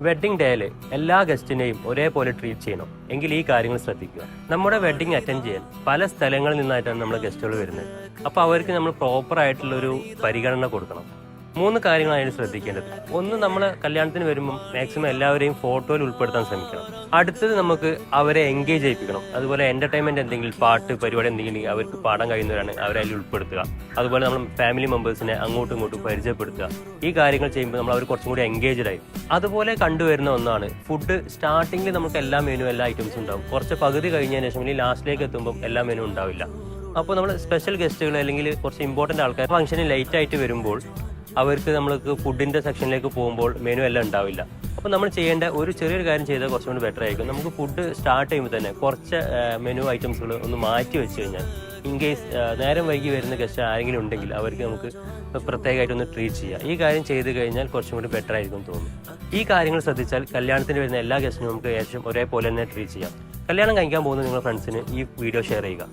Wedding ഡേയിൽ എല്ലാ ഗസ്റ്റിനെയും ഒരേപോലെ ട്രീറ്റ് ചെയ്യണം എങ്കിൽ ഈ കാര്യങ്ങൾ ശ്രദ്ധിക്കുക. നമ്മുടെ വെഡ്ഡിംഗ് അറ്റൻഡ് ചെയ്യാൻ പല സ്ഥലങ്ങളിൽ നിന്നായിട്ടാണ് നമ്മുടെ ഗസ്റ്റുകൾ വരുന്നത്. അപ്പോൾ അവർക്ക് നമ്മൾ പ്രോപ്പർ ആയിട്ടുള്ളൊരു പരിഗണന കൊടുക്കണം. 3 കാര്യങ്ങളാണ് ശ്രദ്ധിക്കേണ്ടത്. ഒന്ന്, നമ്മൾ കല്യാണത്തിന് വരുമ്പം മാക്സിമം എല്ലാവരെയും ഫോട്ടോയിൽ ഉൾപ്പെടുത്താൻ ശ്രമിക്കണം. അടുത്തത്, നമുക്ക് അവരെ എൻഗേജ് ചെയ്യിപ്പിക്കണം. അതുപോലെ എന്റർടൈൻമെന്റ് എന്തെങ്കിലും പാട്ട് പരിപാടി എന്തെങ്കിലും അവർക്ക് പാടാൻ കഴിയുന്നവരാണ് അവരെ അതിൽ ഉൾപ്പെടുത്തുക. അതുപോലെ നമ്മൾ ഫാമിലി മെമ്പേഴ്സിനെ അങ്ങോട്ടും ഇങ്ങോട്ടും പരിചയപ്പെടുത്തുക. ഈ കാര്യങ്ങൾ ചെയ്യുമ്പോൾ നമ്മൾ അവർ കുറച്ചും കൂടി എൻഗേജ്ഡ് ആയി. അതുപോലെ കണ്ടുവരുന്ന ഒന്നാണ് ഫുഡ്. സ്റ്റാർട്ടിങ്ങിൽ നമുക്ക് എല്ലാ മെനു എല്ലാ ഐറ്റംസും ഉണ്ടാവും. കുറച്ച് പകുതി കഴിഞ്ഞതിന് ശേഷം ഇനി ലാസ്റ്റിലേക്ക് എത്തുമ്പോൾ എല്ലാ മെനു ഉണ്ടാവില്ല. അപ്പോൾ നമ്മൾ സ്പെഷ്യൽ ഗസ്റ്റുകൾ അല്ലെങ്കിൽ കുറച്ച് ഇമ്പോർട്ടൻ്റ് ആൾക്കാർ ഫംഗ്ഷന് ലേറ്റ് ആയിട്ട് വരുമ്പോൾ അവർക്ക് നമ്മൾക്ക് ഫുഡിൻ്റെ സെക്ഷനിലേക്ക് പോകുമ്പോൾ മെനു എല്ലാം ഉണ്ടാവില്ല. അപ്പോൾ നമ്മൾ ചെയ്യേണ്ട ഒരു ചെറിയൊരു കാര്യം ചെയ്താൽ കുറച്ചും കൂടി ബെറ്റർ ആയിരിക്കും. നമുക്ക് ഫുഡ് സ്റ്റാർട്ട് ചെയ്യുമ്പോൾ തന്നെ കുറച്ച് മെനു ഐറ്റംസുകൾ ഒന്ന് മാറ്റി വെച്ച് കഴിഞ്ഞാൽ ഇൻ കേസ് നേരം വൈകി വരുന്ന ഗസ്റ്റ് ആരെങ്കിലും ഉണ്ടെങ്കിൽ അവർക്ക് നമുക്ക് പ്രത്യേകമായിട്ടൊന്ന് ട്രീറ്റ് ചെയ്യാം. ഈ കാര്യം ചെയ്ത് കഴിഞ്ഞാൽ കുറച്ചും കൂടി ബെറ്റർ ആയിരിക്കും തോന്നുന്നു. ഈ കാര്യങ്ങൾ ശ്രദ്ധിച്ചാൽ കല്യാണത്തിന് വരുന്ന എല്ലാ ഗസ്റ്റിനും നമുക്ക് ഏകദേശം ഒരേപോലെ തന്നെ ട്രീറ്റ് ചെയ്യാം. കല്യാണം കഴിക്കാൻ പോകുന്ന നിങ്ങളുടെ ഫ്രണ്ട്സിന് ഈ വീഡിയോ ഷെയർ ചെയ്യുക.